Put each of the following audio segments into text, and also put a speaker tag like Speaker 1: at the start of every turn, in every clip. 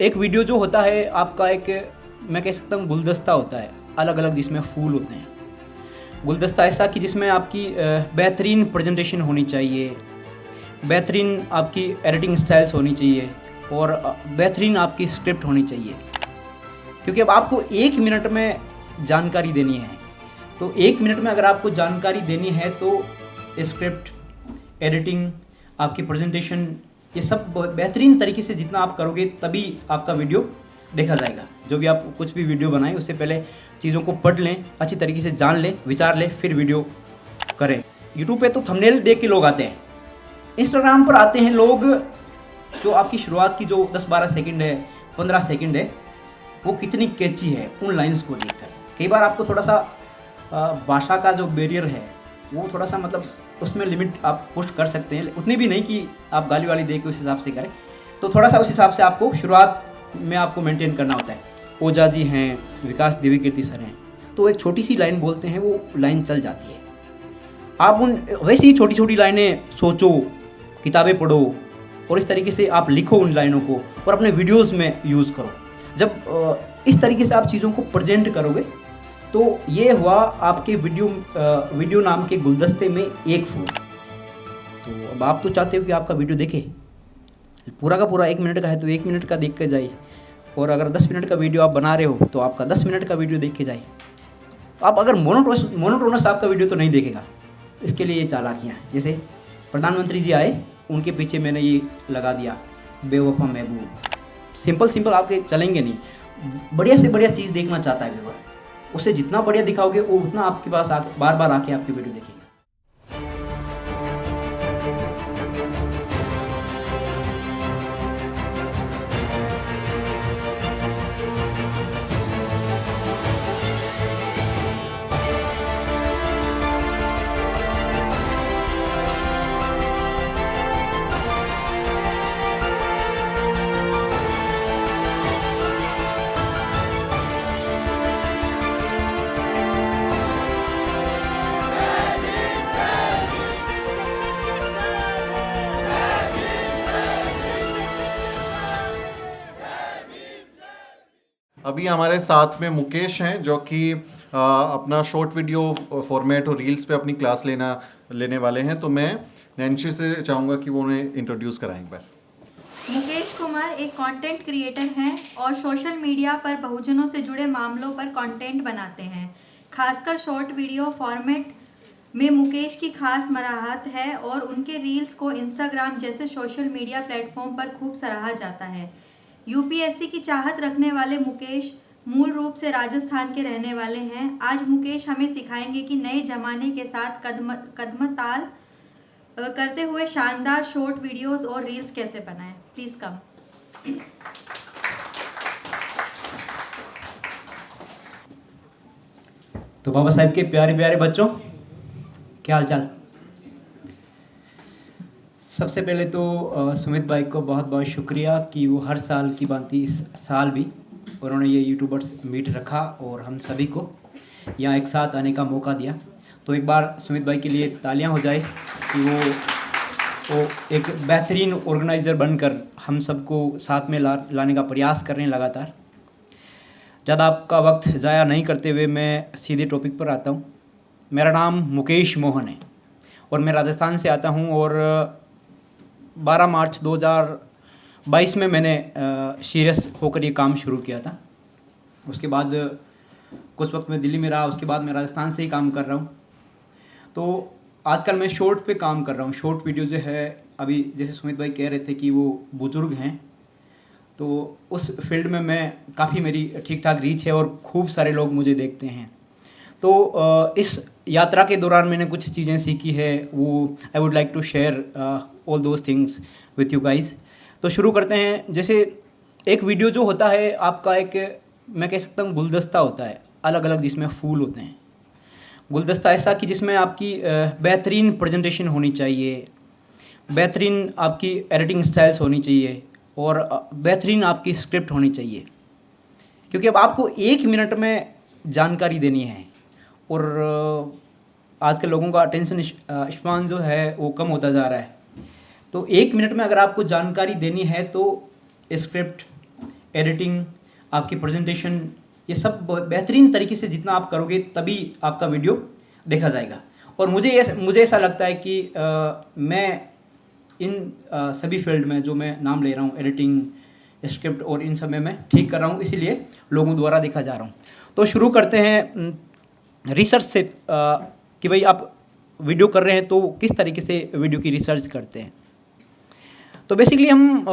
Speaker 1: एक वीडियो जो होता है आपका एक, मैं कह सकता हूँ गुलदस्ता होता है अलग अलग, जिसमें फूल होते हैं। गुलदस्ता ऐसा कि जिसमें आपकी बेहतरीन प्रेजेंटेशन होनी चाहिए, बेहतरीन आपकी एडिटिंग स्टाइल्स होनी चाहिए और बेहतरीन आपकी स्क्रिप्ट होनी चाहिए। क्योंकि अब आपको 1 मिनट में जानकारी देनी है, तो 1 मिनट में अगर आपको जानकारी देनी है तो स्क्रिप्ट, एडिटिंग, आपकी प्रेजेंटेशन, ये सब बेहतरीन तरीके से जितना आप करोगे तभी आपका वीडियो देखा जाएगा। जो भी आप कुछ भी वीडियो बनाएं उससे पहले चीज़ों को पढ़ लें, अच्छी तरीके से जान लें, विचार लें, फिर वीडियो करें। यूट्यूब पे तो थंबनेल देख के लोग आते हैं, इंस्टाग्राम पर आते हैं लोग, जो आपकी शुरुआत की जो 10-12 सेकंड है, 15 सेकंड है, वो कितनी कैची है उन लाइंस को देखकर। कई बार आपको थोड़ा सा भाषा का जो बैरियर है वो थोड़ा सा, मतलब उसमें लिमिट आप पुश कर सकते हैं, उतनी भी नहीं कि आप गाली वाली दे के उस हिसाब से करें, तो थोड़ा सा उस हिसाब से आपको शुरुआत में आपको मेंटेन करना होता है। ओझा जी हैं, विकास देवीकीर्ति सर हैं, तो एक छोटी सी लाइन बोलते हैं, वो लाइन चल जाती है। आप उन वैसे ही छोटी छोटी लाइनें सोचो, किताबें पढ़ो और इस तरीके से आप लिखो उन लाइनों को और अपने वीडियोज़ में यूज़ करो। जब इस तरीके से आप चीज़ों को प्रेजेंट करोगे तो ये हुआ आपके वीडियो नाम के गुलदस्ते में एक फूल। तो अब आप तो चाहते हो कि आपका वीडियो देखे, पूरा का पूरा 1 मिनट का है तो 1 मिनट का देख के जाए, और अगर 10 मिनट का वीडियो आप बना रहे हो तो आपका 10 मिनट का वीडियो देख के जाए। आप अगर मोनोटोनस आपका वीडियो तो नहीं देखेगा। इसके लिए ये चालाकियाँ हैं, जैसे प्रधानमंत्री जी आए, उनके पीछे मैंने ये लगा दिया बेवफा महबूब। सिंपल आपके चलेंगे नहीं, बढ़िया से बढ़िया चीज़ देखना चाहता है व्यूअर, उसे जितना बढ़िया दिखाओगे वो उतना आपके पास आके बार बार आके आपकी वीडियो देखेगा।
Speaker 2: अभी हमारे साथ में मुकेश हैं, जो कि अपना शॉर्ट वीडियो फॉर्मेट और रील्स पे अपनी क्लास लेने वाले हैं। तो मैं नैन्सी से चाहूँगा कि वो उन्हें इंट्रोड्यूस कराएं एक बार।
Speaker 3: मुकेश कुमार एक कंटेंट क्रिएटर हैं और सोशल मीडिया पर बहुजनों से जुड़े मामलों पर कंटेंट बनाते हैं। खासकर शॉर्ट वीडियो फॉर्मेट में मुकेश की खास महारत है और उनके रील्स को इंस्टाग्राम जैसे सोशल मीडिया प्लेटफॉर्म पर खूब सराहा जाता है। यूपीएससी की चाहत रखने वाले मुकेश मूल रूप से राजस्थान के रहने वाले हैं। आज मुकेश हमें सिखाएंगे कि नए जमाने के साथ कदमताल करते हुए शानदार शॉर्ट वीडियोस और रील्स कैसे बनाएं। Please come.
Speaker 1: तो बाबा साहब के प्यारे प्यारे बच्चों, क्या हाल चाल। सबसे पहले तो सुमित भाई को बहुत बहुत शुक्रिया कि वो हर साल की भांति इस साल भी उन्होंने ये यूट्यूबर्स मीट रखा और हम सभी को यहाँ एक साथ आने का मौका दिया। तो एक बार सुमित भाई के लिए तालियां हो जाए कि वो एक बेहतरीन ऑर्गेनाइज़र बनकर हम सबको साथ में लाने का प्रयास कर रहे हैं लगातार। ज़्यादा आपका वक्त ज़ाया नहीं करते हुए मैं सीधे टॉपिक पर आता हूँ। मेरा नाम मुकेश मोहन है और मैं राजस्थान से आता हूँ और 12 मार्च 2022 में मैंने सीरियस होकर ये काम शुरू किया था। उसके बाद कुछ वक्त मैं दिल्ली में रहा, उसके बाद मैं राजस्थान से ही काम कर रहा हूँ। तो आजकल मैं शॉर्ट पे काम कर रहा हूँ। शॉर्ट वीडियो जो है, अभी जैसे सुमित भाई कह रहे थे कि वो बुज़ुर्ग हैं, तो उस फील्ड में मैं काफ़ी मेरी ठीक ठाक रीच है और खूब सारे लोग मुझे देखते हैं। तो इस यात्रा के दौरान मैंने कुछ चीज़ें सीखी है, वो I would like to share all those things with you guys. तो शुरू करते हैं। जैसे एक वीडियो जो होता है आपका एक, मैं कह सकता हूँ गुलदस्ता होता है अलग अलग, जिसमें फूल होते हैं। गुलदस्ता ऐसा कि जिसमें आपकी बेहतरीन प्रेजेंटेशन होनी चाहिए, बेहतरीन आपकी एडिटिंग स्टाइल्स होनी चाहिए और बेहतरीन आपकी स्क्रिप्ट होनी चाहिए। क्योंकि अब आपको 1 मिनट में जानकारी देनी है और आजकल लोगों का अटेंशन स्पान जो है वो कम होता जा रहा है। तो 1 मिनट में अगर आपको जानकारी देनी है तो स्क्रिप्ट, एडिटिंग, आपकी प्रेजेंटेशन, ये सब बेहतरीन तरीके से जितना आप करोगे तभी आपका वीडियो देखा जाएगा। और मुझे ऐसा लगता है कि मैं इन सभी फील्ड में जो मैं नाम ले रहा हूँ, एडिटिंग, स्क्रिप्ट और इन सब में मैं ठीक कर रहा हूँ, इसीलिए लोगों द्वारा देखा जा रहा हूँ। तो शुरू करते हैं रिसर्च से कि भाई आप वीडियो कर रहे हैं तो किस तरीके से वीडियो की रिसर्च करते हैं। तो बेसिकली हम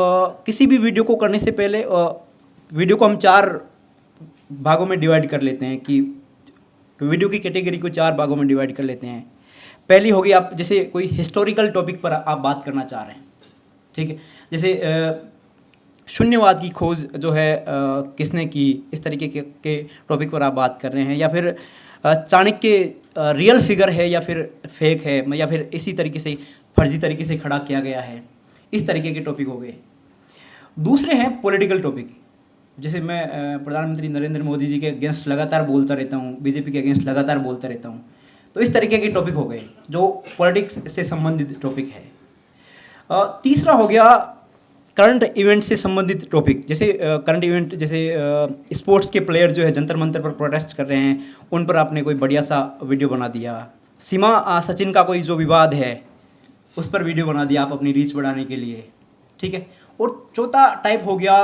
Speaker 1: किसी भी वीडियो को करने से पहले वीडियो को हम 4 भागों में डिवाइड कर लेते हैं कि वीडियो की कैटेगरी को 4 भागों में डिवाइड कर लेते हैं। पहली होगी, आप जैसे कोई हिस्टोरिकल टॉपिक पर आप बात करना चाह रहे हैं, ठीक है, जैसे शून्यवाद की खोज जो है किसने की, इस तरीके के टॉपिक पर आप बात कर रहे हैं, या फिर चाणक्य रियल फिगर है या फिर फेक है, या फिर इसी तरीके से फर्जी तरीके से खड़ा किया गया है, इस तरीके के टॉपिक हो गए। दूसरे हैं पॉलिटिकल टॉपिक, जैसे मैं प्रधानमंत्री नरेंद्र मोदी जी के अगेंस्ट लगातार बोलता रहता हूँ, बीजेपी के अगेंस्ट लगातार बोलता रहता हूँ, तो इस तरीके के टॉपिक हो गए जो पॉलिटिक्स से संबंधित टॉपिक है। तीसरा हो गया करंट इवेंट से संबंधित टॉपिक, जैसे करंट इवेंट, जैसे स्पोर्ट्स के प्लेयर जो है जंतर मंतर पर प्रोटेस्ट कर रहे हैं, उन पर आपने कोई बढ़िया सा वीडियो बना दिया। सीमा सचिन का कोई जो विवाद है उस पर वीडियो बना दिया आप अपनी रीच बढ़ाने के लिए, ठीक है। और चौथा टाइप हो गया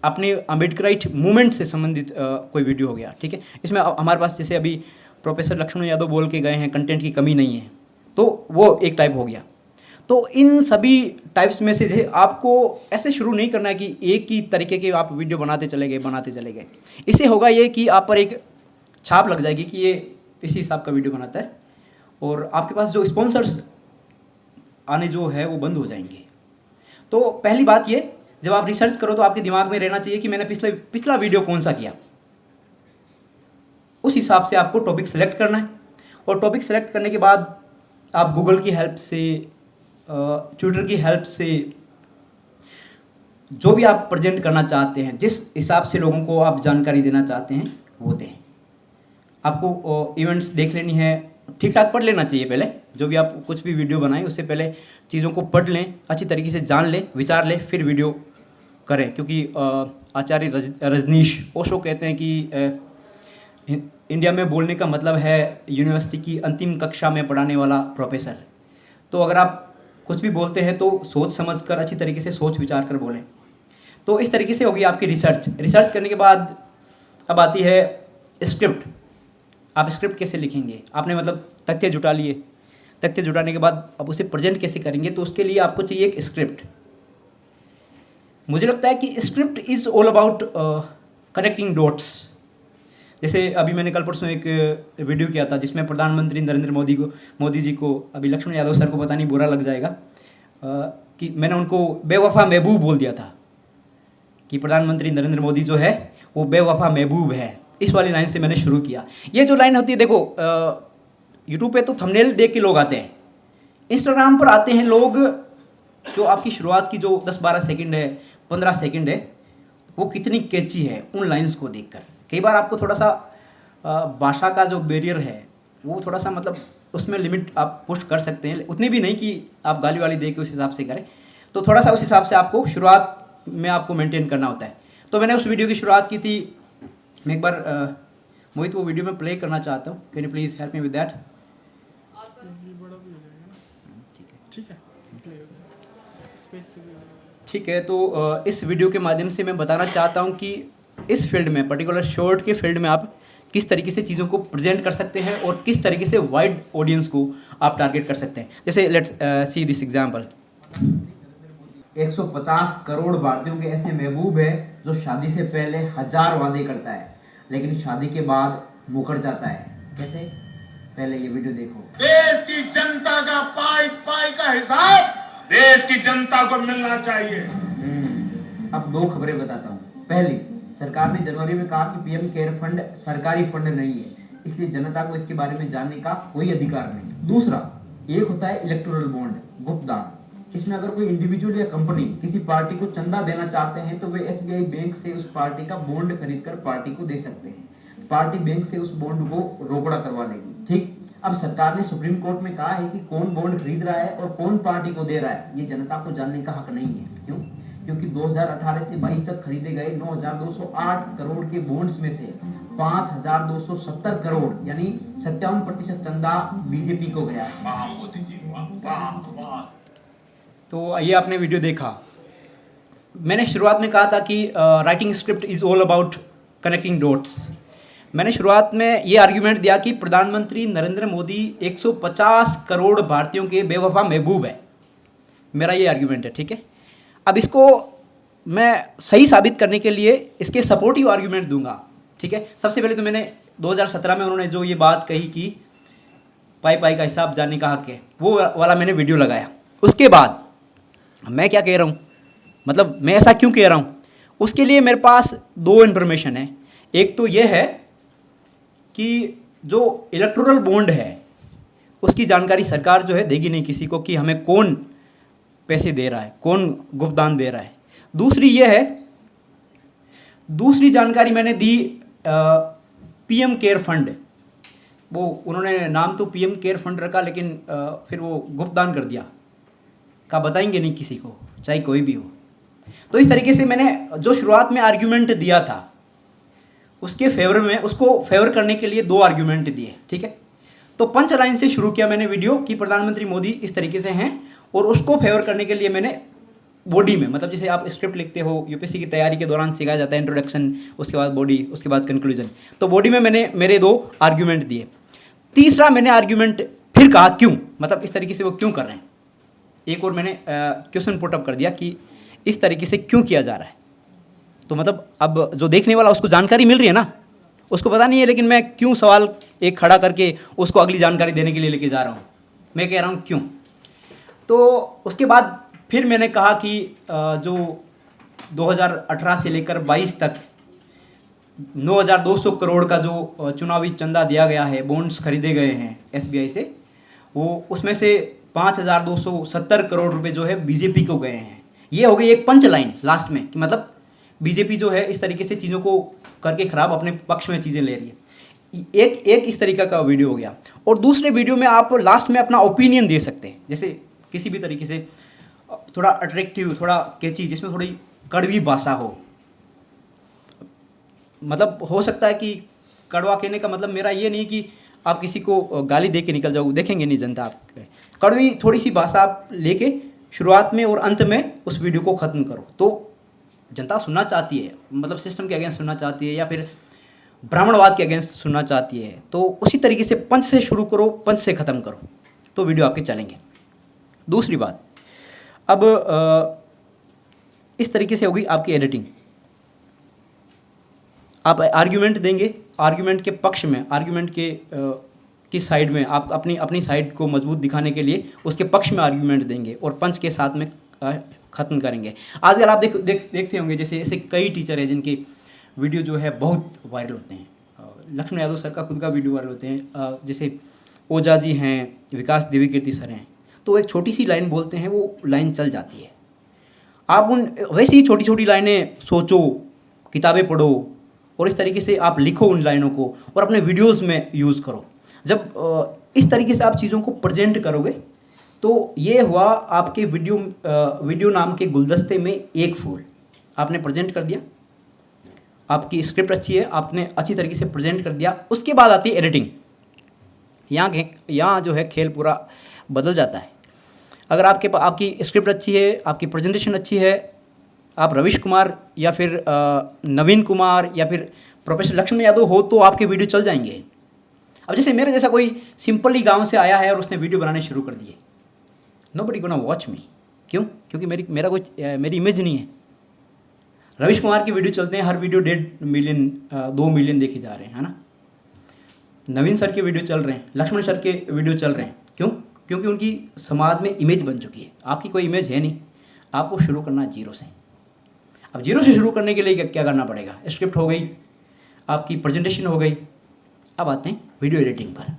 Speaker 1: अपने अम्बेडकराइट मूवमेंट से संबंधित कोई वीडियो हो गया, ठीक है। इसमें हमारे पास जैसे अभी प्रोफेसर लक्ष्मण यादव बोल के गए हैं, कंटेंट की कमी नहीं है, तो वो एक टाइप हो गया। तो इन सभी टाइप्स में से आपको ऐसे शुरू नहीं करना है कि एक ही तरीके के आप वीडियो बनाते चले गए। इससे होगा ये कि आप पर एक छाप लग जाएगी कि ये इसी हिसाब का वीडियो बनाता है, और आपके पास जो स्पॉन्सर्स आने जो है वो बंद हो जाएंगे। तो पहली बात ये, जब आप रिसर्च करो तो आपके दिमाग में रहना चाहिए कि मैंने पिछला वीडियो कौन सा किया, उस हिसाब से आपको टॉपिक सेलेक्ट करना है। और टॉपिक सेलेक्ट करने के बाद आप गूगल की हेल्प से, ट्विटर की हेल्प से, जो भी आप प्रेजेंट करना चाहते हैं, जिस हिसाब से लोगों को आप जानकारी देना चाहते हैं वो दें। आपको इवेंट्स देख लेनी है, ठीक ठाक पढ़ लेना चाहिए पहले, जो भी आप कुछ भी वीडियो बनाएं उससे पहले चीज़ों को पढ़ लें, अच्छी तरीके से जान लें, विचार लें, फिर वीडियो करें। क्योंकि आचार्य रजनीश ओशो कहते हैं कि इंडिया में बोलने का मतलब है यूनिवर्सिटी की अंतिम कक्षा में पढ़ाने वाला प्रोफेसर। तो अगर आप कुछ भी बोलते हैं तो सोच समझ कर, अच्छी तरीके से सोच विचार कर बोलें। तो इस तरीके से होगी आपकी रिसर्च करने के बाद अब आती है स्क्रिप्ट। आप स्क्रिप्ट कैसे लिखेंगे, आपने मतलब तथ्य जुटा लिए, तथ्य जुटाने के बाद अब उसे प्रेजेंट कैसे करेंगे, तो उसके लिए आपको चाहिए एक स्क्रिप्ट। मुझे लगता है कि script is all about connecting dots. जैसे अभी मैंने कल परसों एक वीडियो किया था जिसमें प्रधानमंत्री नरेंद्र मोदी जी को, अभी लक्ष्मण यादव सर को पता नहीं बुरा लग जाएगा कि मैंने उनको बेवफा महबूब बोल दिया था, कि प्रधानमंत्री नरेंद्र मोदी जो है वो बेवफा महबूब है। इस वाली लाइन से मैंने शुरू किया। ये जो लाइन होती है, देखो यूट्यूब पे तो थंबनेल देख के लोग आते हैं, इंस्टाग्राम पर आते हैं लोग, जो आपकी शुरुआत की जो 10-12 सेकंड है, 15 सेकंड है, वो कितनी कैची है उन लाइंस को देखकर। कई बार आपको थोड़ा सा भाषा का जो बैरियर है वो थोड़ा सा, मतलब उसमें लिमिट आप पुश कर सकते हैं, उतनी भी नहीं कि आप गाली वाली दे के उस हिसाब से करें। तो थोड़ा सा उस हिसाब से आपको शुरुआत में आपको मेंटेन करना होता है। तो मैंने उस वीडियो की शुरुआत की थी। मैं एक बार मोहित वो वीडियो में प्ले करना चाहता हूँ, can you please help me with that. ठीक है। तो इस वीडियो के माध्यम से मैं बताना चाहता हूँ कि इस फील्ड में, पर्टिकुलर शॉर्ट के फील्ड में आप किस तरीके से चीज़ों को प्रेजेंट कर सकते हैं और किस तरीके से वाइड ऑडियंस को आप टारगेट कर सकते हैं। जैसे let's see this example.
Speaker 4: 150 crore भारतीयों के ऐसे महबूब है जो शादी से पहले 1000 वादे करता है लेकिन शादी के बाद मुकर जाता है। कैसे? पहले ये वीडियो देखो।
Speaker 5: देश की जनता का पाई पाई का हिसाब देश की जनता को मिलना चाहिए।
Speaker 4: अब 2 खबरें बताता हूँ। पहली, सरकार ने जनवरी में कहा कि पीएम केयर फंड सरकारी फंड नहीं है, इसलिए जनता को इसके बारे में जानने का कोई अधिकार नहीं। दूसरा, एक होता है इलेक्टोरल बॉन्ड, गुप्त दान। इसमें अगर कोई इंडिविजुअल या कंपनी किसी पार्टी को चंदा देना चाहते हैं तो वे एसबीआई बैंक से उस पार्टी का बॉन्ड खरीदकर पार्टी को दे सकते हैं। पार्टी बैंक से उस बॉन्ड को रोकड़ा करवा लेगी। ठीक। अब सरकार ने सुप्रीम कोर्ट में कहा है कि कौन बॉन्ड खरीद रहा है और कौन पार्टी को दे रहा है, ये जनता को जानने का हक नहीं है। क्यों? क्योंकि 2018 से 22 तक खरीदे गए 9,208 करोड़ के बॉन्ड्स में से 5,270 करोड़ यानी 57% चंदा बीजेपी को गया है।
Speaker 5: वाह मोदी जी, वाह वाह वाह।
Speaker 1: तो ये आपने वीडियो देखा। मैंने शुरुआत में कहा था कि writing script is all about connecting dots. मैंने शुरुआत में ये आर्ग्यूमेंट दिया कि प्रधानमंत्री नरेंद्र मोदी 150 करोड़ भारतीयों के बेवफा महबूब है। मेरा ये आर्ग्यूमेंट है, ठीक है। अब इसको मैं सही साबित करने के लिए इसके सपोर्टिव आर्ग्यूमेंट दूंगा, ठीक है। सबसे पहले तो मैंने 2017 में उन्होंने जो ये बात कही कि पाई पाई का हिसाब जानने का हक है, वो वाला मैंने वीडियो लगाया। उसके बाद मैं क्या कह रहा हूँ, मतलब मैं ऐसा क्यों कह रहा हूँ, उसके लिए मेरे पास दो इन्फॉर्मेशन है। एक तो ये है कि जो इलेक्टोरल बॉन्ड है उसकी जानकारी सरकार जो है देगी नहीं किसी को कि हमें कौन पैसे दे रहा है, कौन गुप्तदान दे रहा है। दूसरी ये है, दूसरी जानकारी मैंने दी पीएम केयर फंड, वो उन्होंने नाम तो पीएम केयर फंड रखा लेकिन फिर वो गुप्तदान कर दिया, का बताएंगे नहीं किसी को, चाहे कोई भी हो। तो इस तरीके से मैंने जो शुरुआत में आर्ग्यूमेंट दिया था उसके फेवर में, उसको फेवर करने के लिए दो आर्ग्यूमेंट दिए, ठीक है। तो पंच लाइन से शुरू किया मैंने वीडियो कि प्रधानमंत्री मोदी इस तरीके से हैं, और उसको फेवर करने के लिए मैंने बॉडी में, मतलब जैसे आप स्क्रिप्ट लिखते हो यूपीएससी की तैयारी के दौरान सिखाया जाता है, इंट्रोडक्शन, उसके बाद बॉडी, उसके बाद कंक्लूजन, तो बॉडी में मैंने मेरे दो आर्ग्यूमेंट दिए। तीसरा मैंने आर्ग्यूमेंट फिर कहा क्यों, मतलब इस तरीके से वो क्यों कर रहे हैं। एक और मैंने क्वेश्चन पुट अप कर दिया कि इस तरीके से क्यों किया जा रहा है। तो मतलब अब जो देखने वाला उसको जानकारी मिल रही है ना, उसको पता नहीं है, लेकिन मैं क्यों सवाल एक खड़ा करके उसको अगली जानकारी देने के लिए लेके जा रहा हूँ। मैं कह रहा हूँ क्यों। तो उसके बाद फिर मैंने कहा कि जो 2018 से लेकर 22 तक 9,200 करोड़ का जो चुनावी चंदा दिया गया है, बॉन्ड्स खरीदे गए हैं एसबीआई से, वो उसमें से 5,270 करोड़ रुपए जो है बीजेपी को गए हैं। ये हो गई एक पंच लाइन लास्ट में कि मतलब बीजेपी जो है इस तरीके से चीज़ों को करके ख़राब अपने पक्ष में चीज़ें ले रही है। एक इस तरीका का वीडियो हो गया। और दूसरे वीडियो में आप लास्ट में अपना ओपिनियन दे सकते हैं, जैसे किसी भी तरीके से थोड़ा अट्रैक्टिव, थोड़ा कैची, जिसमें थोड़ी कड़वी भाषा हो। मतलब हो सकता है कि कड़वा कहने का मतलब मेरा ये नहीं कि आप किसी को गाली दे के निकल जाओ, देखेंगे नहीं जनता आप। कड़वी थोड़ी सी भाषा आप लेके शुरुआत में और अंत में उस वीडियो को ख़त्म करो, तो जनता सुनना चाहती है, मतलब सिस्टम के अगेंस्ट सुनना चाहती है या फिर ब्राह्मणवाद के अगेंस्ट सुनना चाहती है। तो उसी तरीके से पंच से शुरू करो, पंच से ख़त्म करो, तो वीडियो आपके चलेंगे। दूसरी बात, अब इस तरीके से होगी आपकी एडिटिंग। आप आर्ग्यूमेंट देंगे, आर्ग्यूमेंट के पक्ष में, आर्ग्यूमेंट के की साइड में आप अपनी साइड को मजबूत दिखाने के लिए उसके पक्ष में आर्ग्यूमेंट देंगे और पंच के साथ में ख़त्म करेंगे। आजकल आप देखते होंगे जैसे ऐसे कई टीचर हैं जिनके वीडियो जो है बहुत वायरल होते हैं। लक्ष्मण यादव सर का खुद का वीडियो वायरल होते हैं, जैसे ओझा जी हैं, विकास देवीकीर्ति सर हैं, तो एक छोटी सी लाइन बोलते हैं, वो लाइन चल जाती है। आप उन वैसे ही छोटी छोटी लाइनें सोचो, किताबें पढ़ो और इस तरीके से आप लिखो उन लाइनों को और अपने वीडियोस में यूज़ करो। जब इस तरीके से आप चीज़ों को प्रेजेंट करोगे तो ये हुआ आपके वीडियो नाम के गुलदस्ते में एक फूल आपने प्रेजेंट कर दिया। आपकी स्क्रिप्ट अच्छी है, आपने अच्छी तरीके से प्रेजेंट कर दिया। उसके बाद आती है एडिटिंग। यहाँ जो है खेल पूरा बदल जाता है। अगर आपकी स्क्रिप्ट अच्छी है, आपकी प्रेजेंटेशन अच्छी है, आप रविश कुमार या फिर नवीन कुमार या फिर प्रोफेसर लक्ष्मण यादव हो तो आपके वीडियो चल जाएंगे। अब जैसे मेरे जैसा कोई सिंपली गांव से आया है और उसने वीडियो बनाने शुरू कर दिए, नोबडी गोना वॉच मी। क्यों? क्योंकि मेरी इमेज नहीं है। रविश कुमार की वीडियो चलते हैं, हर वीडियो 1.5 मिलियन 2 मिलियन देखे जा रहे हैं, है ना। नवीन सर के वीडियो चल रहे हैं, लक्ष्मण सर के वीडियो चल रहे हैं। क्यों? क्योंकि उनकी समाज में इमेज बन चुकी है। आपकी कोई इमेज है नहीं, आपको शुरू करना है जीरो से। अब जीरो से शुरू करने के लिए क्या करना पड़ेगा? स्क्रिप्ट हो गई, आपकी प्रेजेंटेशन हो गई। अब आते हैं वीडियो एडिटिंग पर।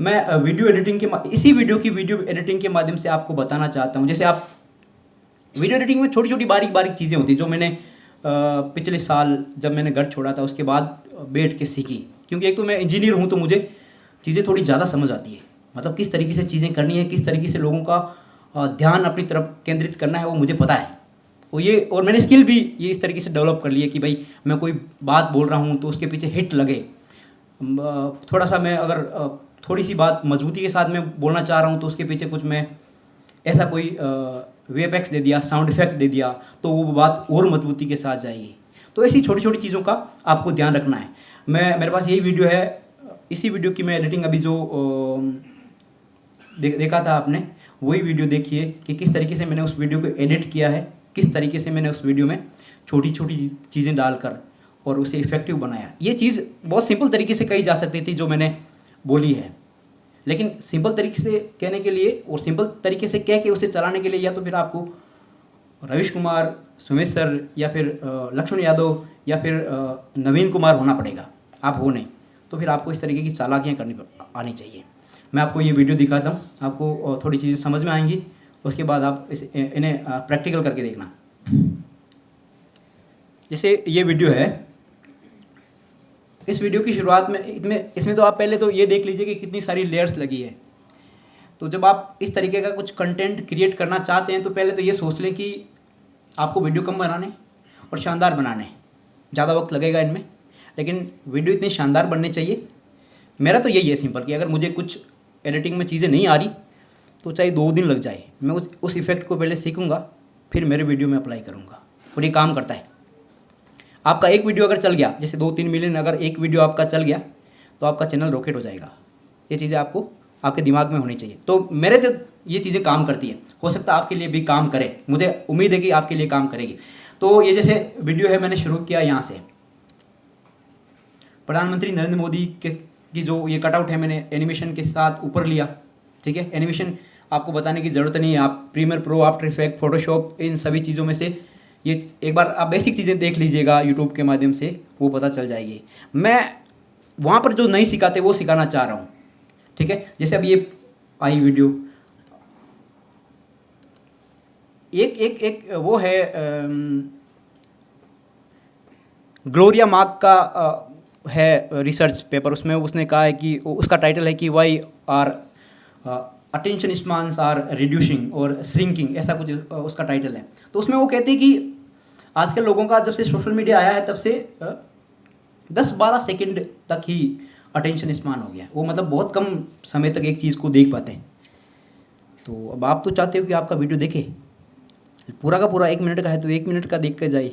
Speaker 1: मैं वीडियो एडिटिंग के इसी वीडियो की वीडियो एडिटिंग के माध्यम से आपको बताना चाहता हूँ। जैसे आप वीडियो एडिटिंग में छोटी छोटी बारीक बारीक चीज़ें होती हैं जो मैंने पिछले साल जब मैंने घर छोड़ा था उसके बाद बैठ के सीखी। क्योंकि एक तो मैं इंजीनियर हूँ तो मुझे चीज़ें थोड़ी ज़्यादा समझ आती है। मतलब किस तरीके से चीज़ें करनी है, किस तरीके से लोगों का ध्यान अपनी तरफ केंद्रित करना है, वो मुझे पता है। और मैंने स्किल भी ये इस तरीके से डेवलप कर ली है कि भाई मैं कोई बात बोल रहा हूँ तो उसके पीछे हिट लगे। थोड़ा सा मैं अगर थोड़ी सी बात मजबूती के साथ मैं बोलना चाह रहा हूँ तो उसके पीछे कुछ मैं ऐसा कोई वीएफएक्स दे दिया, साउंड इफेक्ट दे दिया, तो वो बात और मजबूती के साथ जाएगी। तो ऐसी छोटी छोटी चीज़ों का आपको ध्यान रखना है। मेरे पास यही वीडियो है, इसी वीडियो की मैं एडिटिंग अभी जो देखा था आपने, वही वीडियो देखिए कि किस तरीके से मैंने उस वीडियो को एडिट किया है, किस तरीके से मैंने उस वीडियो में छोटी छोटी चीज़ें डालकर और उसे इफ़ेक्टिव बनाया। ये चीज़ बहुत सिंपल तरीके से कही जा सकती थी जो मैंने बोली है, लेकिन सिंपल तरीके से कहने के लिए और सिंपल तरीके से कह के उसे चलाने के लिए या तो फिर आपको रविश कुमार, सुमेश सर या फिर लक्ष्मण यादव या फिर नवीन कुमार होना पड़ेगा। आप हो नहीं तो फिर आपको इस तरीके की चालाकियाँ आनी चाहिए। मैं आपको ये वीडियो दिखाता हूँ, आपको थोड़ी चीज़ें समझ में आएंगी, उसके बाद आप इन्हें प्रैक्टिकल करके देखना। जैसे ये वीडियो है, इस वीडियो की शुरुआत में इसमें तो आप पहले तो ये देख लीजिए कि कितनी सारी लेयर्स लगी है। तो जब आप इस तरीके का कुछ कंटेंट क्रिएट करना चाहते हैं तो पहले तो ये सोच लें कि आपको वीडियो कम बनाने और शानदार बनाने, ज़्यादा वक्त लगेगा इनमें, लेकिन वीडियो इतनी शानदार बननी चाहिए। मेरा तो यही है सिंपल कि अगर मुझे कुछ एडिटिंग में चीज़ें नहीं आ रही तो चाहे 2 दिन लग जाए, मैं उस इफ़ेक्ट को पहले सीखूंगा, फिर मेरे वीडियो में अप्लाई करूंगा। और ये काम करता है। आपका एक वीडियो अगर चल गया, जैसे 2-3 मिलियन अगर एक वीडियो आपका चल गया तो आपका चैनल रॉकेट हो जाएगा। ये चीज़ें आपको आपके दिमाग में होनी चाहिए। तो मेरे तो ये चीज़ें काम करती है, हो सकता है आपके लिए भी काम करे, मुझे उम्मीद है कि आपके लिए काम करेगी। तो ये जैसे वीडियो है, मैंने शुरू किया यहाँ से, प्रधानमंत्री नरेंद्र मोदी की जो ये कटआउट है मैंने एनिमेशन के साथ ऊपर लिया। ठीक है, एनिमेशन आपको बताने की ज़रूरत नहीं है, आप Premiere Pro, after effect, Photoshop, इन सभी चीज़ों में से ये एक बार आप बेसिक चीज़ें देख लीजिएगा यूट्यूब के माध्यम से, वो पता चल जाएगी। मैं वहाँ पर जो नहीं सिखाते वो सिखाना चाह रहा हूँ। ठीक है, जैसे अब ये आई वीडियो, एक वो है ग्लोरिया मार्क का है रिसर्च पेपर, उसमें उसने कहा है कि उसका टाइटल है कि why are attention spans are reducing और श्रिंकिंग, ऐसा कुछ उसका टाइटल है। तो उसमें वो कहते हैं कि आजकल लोगों का जब से सोशल मीडिया आया है तब से 10-12 सेकंड तक ही अटेंशन स्पान हो गया। वो मतलब बहुत कम समय तक एक चीज़ को देख पाते हैं। तो अब आप तो चाहते हो कि आपका वीडियो देखे, पूरा का पूरा 1 मिनट का है तो 1 मिनट का देख के जाए,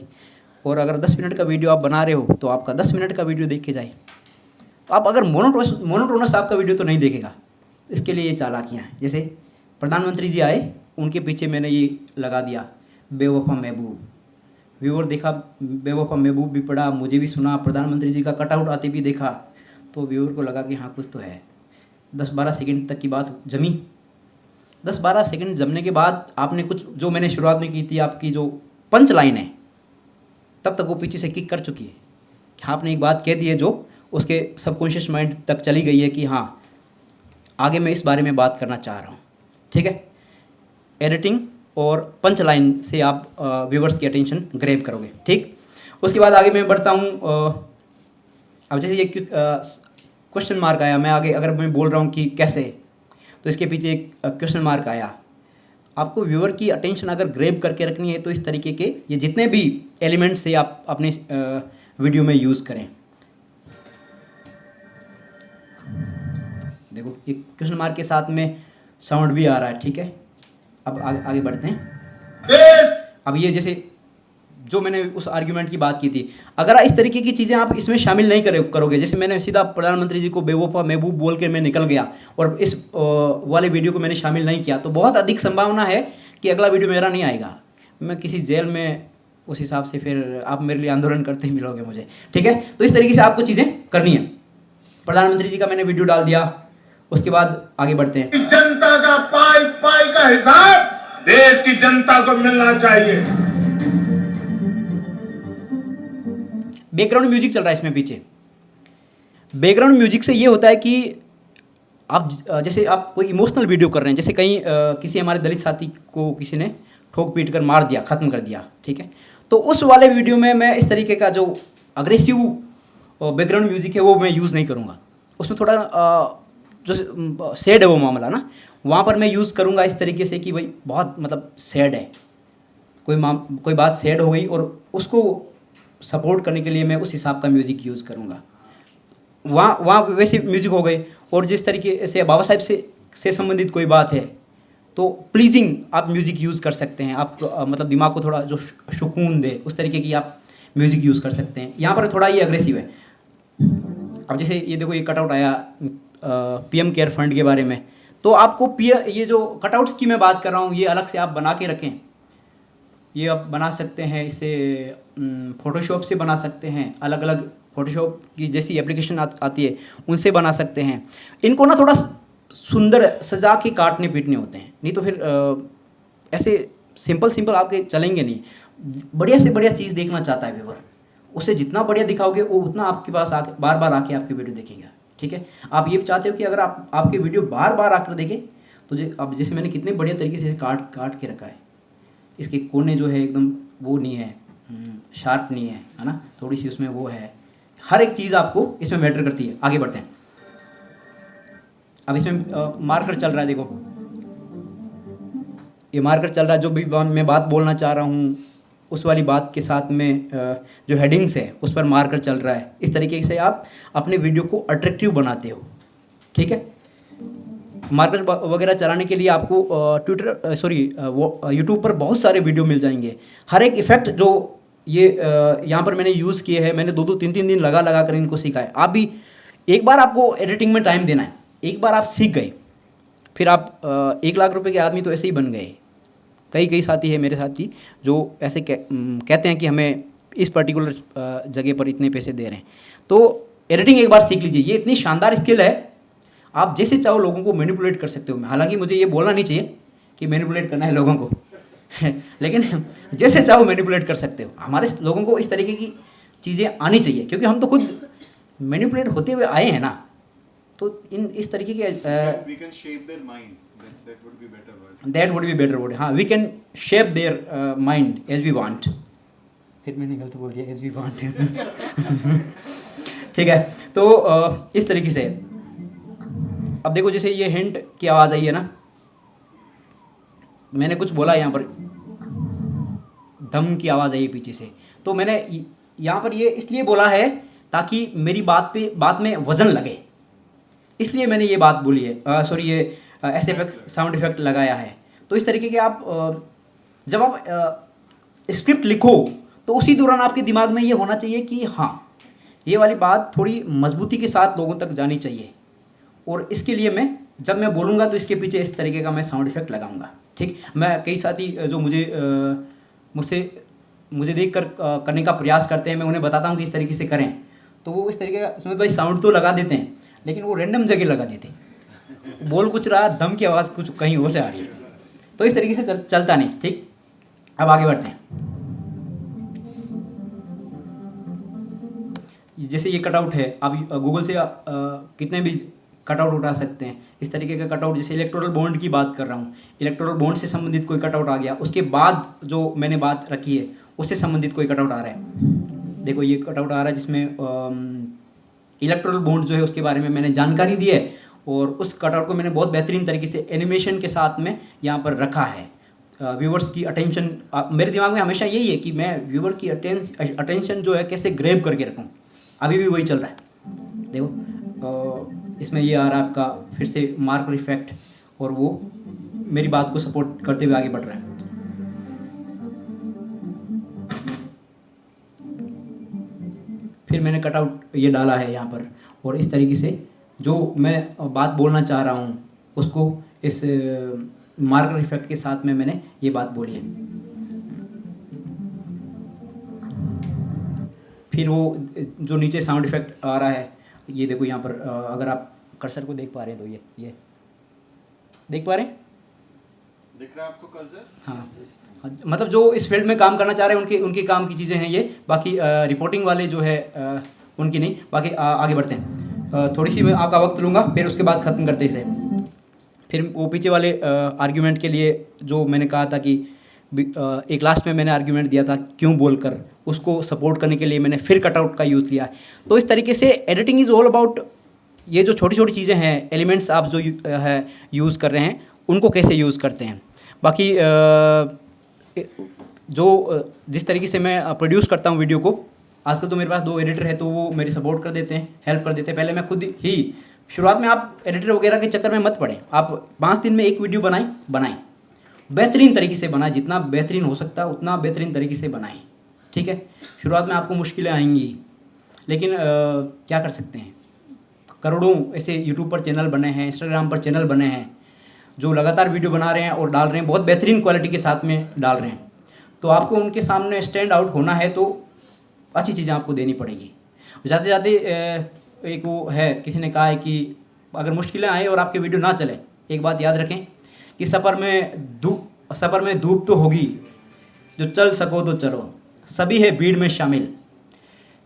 Speaker 1: और अगर 10 मिनट का वीडियो आप बना रहे हो तो आपका 10 मिनट का वीडियो देख के जाए। तो आप अगर मोनोटोनस आपका वीडियो तो नहीं देखेगा। इसके लिए ये चालाकियाँ हैं। जैसे प्रधानमंत्री जी आए, उनके पीछे मैंने ये लगा दिया बेवफा महबूब, व्यूअर देखा, बेवफा महबूब भी पढ़ा, मुझे भी सुना, प्रधानमंत्री जी का कटआउट आते भी देखा, तो व्यूअर को लगा कि हाँ कुछ तो है। 10-12 सेकंड तक की बात जमी। 10-12 सेकंड जमने के बाद आपने कुछ जो मैंने शुरुआत में की थी, आपकी जो पंच लाइन है, तब तक वो पीछे से किक कर चुकी है। हाँ, आपने एक बात कह दी है जो उसके सबकॉन्शियस माइंड तक चली गई है कि हाँ आगे मैं इस बारे में बात करना चाह रहा हूँ। ठीक है, एडिटिंग और पंच लाइन से आप व्यूवर्स की अटेंशन ग्रैब करोगे। ठीक, उसके बाद आगे मैं बढ़ता हूँ। अब जैसे ये क्वेश्चन मार्क आया, मैं आगे अगर मैं बोल रहा हूँ कि कैसे, तो इसके पीछे एक क्वेश्चन मार्क आया। आपको व्यूअर की अटेंशन अगर ग्रैब करके रखनी है तो इस तरीके के ये जितने भी एलिमेंट्स से आप अपने वीडियो में यूज़ करें। देखो ये क्वेश्चन मार्क के साथ में साउंड भी आ रहा है। ठीक है, अब आगे बढ़ते हैं। अब ये जैसे जो मैंने उस आर्ग्यूमेंट की बात की थी, अगर इस तरीके की चीज़ें आप इसमें शामिल नहीं करोगे, जैसे मैंने सीधा प्रधानमंत्री जी को बेवफा महबूब बोल के मैं निकल गया और इस वाले वीडियो को मैंने शामिल नहीं किया, तो बहुत अधिक संभावना है कि अगला वीडियो मेरा नहीं आएगा, मैं किसी जेल में, उस हिसाब से फिर आप मेरे लिए आंदोलन करते ही मिलोगे मुझे। ठीक है, तो इस तरीके से आपको चीज़ें करनी है। प्रधानमंत्री जी का मैंने वीडियो डाल दिया, उसके बाद आगे बढ़ते हैं।
Speaker 5: जनता का पाई पाई का हिसाब देश की जनता को मिलना चाहिए।
Speaker 1: बैकग्राउंड म्यूजिक चल रहा है इसमें पीछे। बैकग्राउंड म्यूजिक से ये होता है कि आप जैसे आप कोई इमोशनल वीडियो कर रहे हैं, जैसे कहीं किसी हमारे दलित साथी को किसी ने ठोक पीट कर मार दिया, ख़त्म कर दिया। ठीक है, तो उस वाले वीडियो में मैं इस तरीके का जो अग्रेसिव बैकग्राउंड म्यूजिक है वो मैं यूज़ नहीं करूँगा। उसमें थोड़ा जो सैड है वो मामला ना, वहाँ पर मैं यूज़ करूँगा इस तरीके से कि भाई बहुत मतलब सैड है, कोई बात सैड हो गई और उसको सपोर्ट करने के लिए मैं उस हिसाब का म्यूज़िक यूज़ करूँगा। वहाँ वैसे म्यूज़िक हो गई। और जिस तरीके से बाबा साहब से संबंधित कोई बात है तो प्लीजिंग आप म्यूज़िक यूज़ कर सकते हैं। आप मतलब दिमाग को थोड़ा जो सुकून दे उस तरीके की आप म्यूज़िक यूज़ कर सकते हैं। यहाँ पर थोड़ा ये अग्रेसिव है। अब जैसे ये देखो ये कटआउट आया पीएम केयर फंड के बारे में, तो आपको ये जो कटआउट्स की मैं बात कर रहा हूँ ये अलग से आप बना के रखें। ये आप बना सकते हैं, इसे फ़ोटोशॉप से बना सकते हैं, अलग अलग फ़ोटोशॉप की जैसी एप्लीकेशन आती है उनसे बना सकते हैं। इनको ना थोड़ा सुंदर सजा के काटने पीटने होते हैं, नहीं तो फिर ऐसे सिंपल आपके चलेंगे नहीं। बढ़िया से बढ़िया चीज़ देखना चाहता है व्यूअर, उसे जितना बढ़िया दिखाओगे वो उतना आपके पास आके बार बार आके आपकी वीडियो देखेगा। ठीक है, आप ये चाहते हो कि अगर आपकी वीडियो बार बार आकर देखे तो अब जैसे मैंने कितने बढ़िया तरीके से काट के रखा है, इसके कोने जो है एकदम वो नहीं है, शार्प नहीं है ना, थोड़ी सी उसमें वो है। हर एक चीज़ आपको इसमें मैटर करती है। आगे बढ़ते हैं। अब इसमें मार्कर चल रहा है, देखो ये मार्कर चल रहा है। जो भी मैं बात बोलना चाह रहा हूँ उस वाली बात के साथ में जो हेडिंग्स है उस पर मार्कर चल रहा है। इस तरीके से आप अपने वीडियो को अट्रैक्टिव बनाते हो। ठीक है, मार्कर वगैरह चलाने के लिए आपको यूट्यूब पर बहुत सारे वीडियो मिल जाएंगे। हर एक इफ़ेक्ट जो ये यहाँ पर मैंने यूज़ किए हैं, मैंने 2-2 3-3 दिन लगा कर इनको सीखा है। आप भी एक बार आपको एडिटिंग में टाइम देना है, एक बार आप सीख गए फिर आप 1 लाख रुपए के आदमी तो ऐसे ही बन गए। कई साथी है मेरे साथी जो ऐसे कहते हैं कि हमें इस पर्टिकुलर जगह पर इतने पैसे दे रहे हैं। तो एडिटिंग एक बार सीख लीजिए, ये इतनी शानदार स्किल है, आप जैसे चाहो लोगों को मैनिपुलेट कर सकते हो। हालांकि मुझे ये बोलना नहीं चाहिए कि मैनिपुलेट करना है लोगों को लेकिन जैसे चाहो मैनिपुलेट कर सकते हो। हमारे लोगों को इस तरीके की चीज़ें आनी चाहिए, क्योंकि हम तो खुद मैनिपुलेट होते हुए आए हैं ना। तो इस तरीके के
Speaker 2: we can shape their mind. That would be better word.
Speaker 1: That would be better word. हाँ, we can shape their mind as we want. फिर मैंने गलत बोल दिया, एज वी वांट ठीक है, तो इस तरीके से अब देखो जैसे ये हिंट की आवाज़ आई है ना, मैंने कुछ बोला यहाँ पर, धम की आवाज़ आई है पीछे से, तो मैंने यहाँ पर ये इसलिए बोला है ताकि मेरी बात में वजन लगे, इसलिए मैंने ये बात बोली है। ये ऐसे इफेक्ट साउंड इफेक्ट लगाया है। तो इस तरीके के आप जब आप स्क्रिप्ट लिखो तो उसी दौरान आपके दिमाग में ये होना चाहिए कि हाँ, ये वाली बात थोड़ी मजबूती के साथ लोगों तक जानी चाहिए, और इसके लिए जब मैं बोलूँगा तो इसके पीछे इस तरीके का मैं साउंड इफेक्ट लगाऊंगा। ठीक, मैं कई साथी जो मुझे देख कर करने का प्रयास करते हैं, मैं उन्हें बताता हूँ कि इस तरीके से करें, तो वो इस तरीके का सुमित भाई साउंड तो लगा देते हैं लेकिन वो रैंडम जगह लगा देते हैं, बोल कुछ रहा, दम की आवाज़ कुछ कहीं और से आ रही है, तो इस तरीके से चलता नहीं। ठीक, अब आगे बढ़ते हैं। जैसे ये कटआउट है, आप गूगल से कितने भी कटआउट उठा सकते हैं। इस तरीके का कटआउट, जैसे इलेक्टोरल बॉन्ड की बात कर रहा हूँ, इलेक्टोरल बॉन्ड से संबंधित कोई कटआउट आ गया, उसके बाद जो मैंने बात रखी है उससे संबंधित कोई कटआउट आ रहा है। देखो ये कटआउट आ रहा है जिसमें इलेक्टोरल बॉन्ड जो है उसके बारे में मैंने जानकारी दी है, और उस कटआउट को मैंने बहुत बेहतरीन तरीके से एनिमेशन के साथ में यहाँ पर रखा है। व्यूवर्स की अटेंशन, मेरे दिमाग में हमेशा यही है कि मैं व्यूवर की अटेंशन जो है कैसे ग्रैब करके रखूँ, अभी भी वही चल रहा है। देखो इसमें ये आ रहा है आपका फिर से मार्कर इफेक्ट, और वो मेरी बात को सपोर्ट करते हुए आगे बढ़ रहा है। फिर मैंने कटआउट ये डाला है यहाँ पर, और इस तरीके से जो मैं बात बोलना चाह रहा हूँ उसको इस मार्कर इफेक्ट के साथ में मैंने ये बात बोली है। फिर वो जो नीचे साउंड इफेक्ट आ रहा है, ये देखो यहाँ पर अगर आप कर्सर को देख पा रहे हैं तो ये देख पा रहे हैं,
Speaker 2: दिख रहा है आपको कर्सर?
Speaker 1: हाँ, मतलब जो इस फील्ड में काम करना चाह रहे हैं उनके काम की चीज़ें हैं ये, बाकी रिपोर्टिंग वाले जो है उनकी नहीं। बाकी आगे बढ़ते हैं, थोड़ी सी मैं आपका वक्त लूँगा, फिर उसके बाद ख़त्म करते इसे। फिर वो पीछे वाले आर्ग्यूमेंट के लिए जो मैंने कहा था कि एक लास्ट में मैंने आर्ग्यूमेंट दिया था क्यों बोलकर, उसको सपोर्ट करने के लिए मैंने फिर कटआउट का यूज़ किया। तो इस तरीके से एडिटिंग इज़ ऑल अबाउट ये जो छोटी छोटी चीज़ें हैं, एलिमेंट्स आप जो यूज़ कर रहे हैं उनको कैसे यूज़ करते हैं। बाकी जिस तरीके से मैं प्रोड्यूस करता हूँ वीडियो को, आजकल तो मेरे पास 2 एडिटर है तो वो मेरी सपोर्ट कर देते हैं, हेल्प कर देते हैं। पहले मैं खुद ही, शुरुआत में आप एडिटर वगैरह के चक्कर में मत पड़े, आप 5 दिन में एक वीडियो बनाएं, बेहतरीन तरीके से बनाएं, जितना बेहतरीन हो सकता है उतना बेहतरीन तरीके से बनाएं, ठीक है। शुरुआत में आपको मुश्किलें आएंगी, लेकिन क्या कर सकते हैं, करोड़ों ऐसे यूट्यूब पर चैनल बने हैं, इंस्टाग्राम पर चैनल बने हैं जो लगातार वीडियो बना रहे हैं और डाल रहे हैं, बहुत बेहतरीन क्वालिटी के साथ में डाल रहे हैं। तो आपको उनके सामने स्टैंड आउट होना है तो अच्छी चीज़ें आपको देनी पड़ेगी। जाते जाते एक वो है, किसी ने कहा है कि अगर मुश्किलें आए और आपके वीडियो ना चले, एक बात याद रखें कि सफ़र में धूप तो होगी, जो चल सको तो चलो, सभी है भीड़ में शामिल,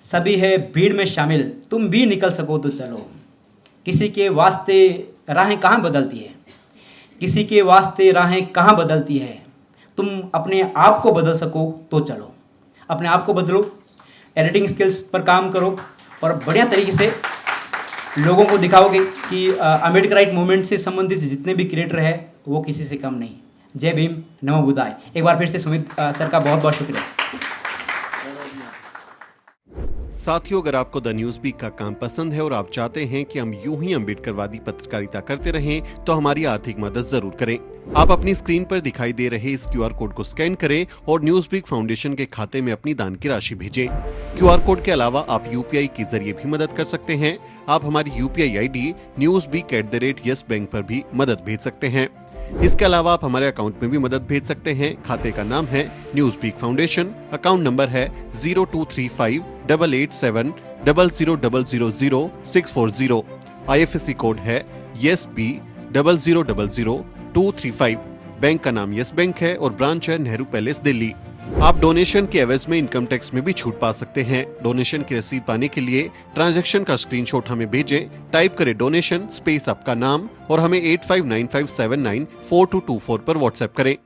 Speaker 1: सभी है भीड़ में शामिल, तुम भी निकल सको तो चलो। किसी के वास्ते राहें कहाँ बदलती है, किसी के वास्ते राहें कहाँ बदलती है, तुम अपने आप को बदल सको तो चलो। अपने आप को बदलो, एडिटिंग स्किल्स पर काम करो और बढ़िया तरीके से लोगों को दिखाओगे कि अम्बेडकराइट मूवमेंट से संबंधित जितने भी क्रिएटर है वो किसी से कम नहीं। जय भीम, नमो बुद्धाय। एक बार फिर से सुमित सर का बहुत बहुत शुक्रिया।
Speaker 6: साथियों, अगर आपको द न्यूज वीक का काम पसंद है और आप चाहते हैं कि हम यूं ही अम्बेडकरवादी पत्रकारिता करते रहें, तो हमारी आर्थिक मदद जरूर करें। आप अपनी स्क्रीन पर दिखाई दे रहे इस QR कोड को स्कैन करें और न्यूज वीक फाउंडेशन के खाते में अपनी दान की राशि भेजें। QR कोड के अलावा आप UPI के जरिए भी मदद कर सकते हैं। आप हमारी UPI ID newsweek@yesbank पर भी मदद भेज सकते हैं। इसके अलावा आप हमारे अकाउंट में भी मदद भेज सकते हैं। खाते का नाम है news week foundation, account number है 02358800000640। IFSC कोड है YesB000235। बैंक का नाम यस बैंक है और ब्रांच है नेहरू पैलेस, दिल्ली। आप डोनेशन के एवज में इनकम टैक्स में भी छूट पा सकते हैं। डोनेशन की रसीद पाने के लिए ट्रांजैक्शन का स्क्रीनशॉट हमें भेजें। टाइप करें डोनेशन स्पेस आपका नाम और हमें 8595794224 पर व्हाट्सएप करें।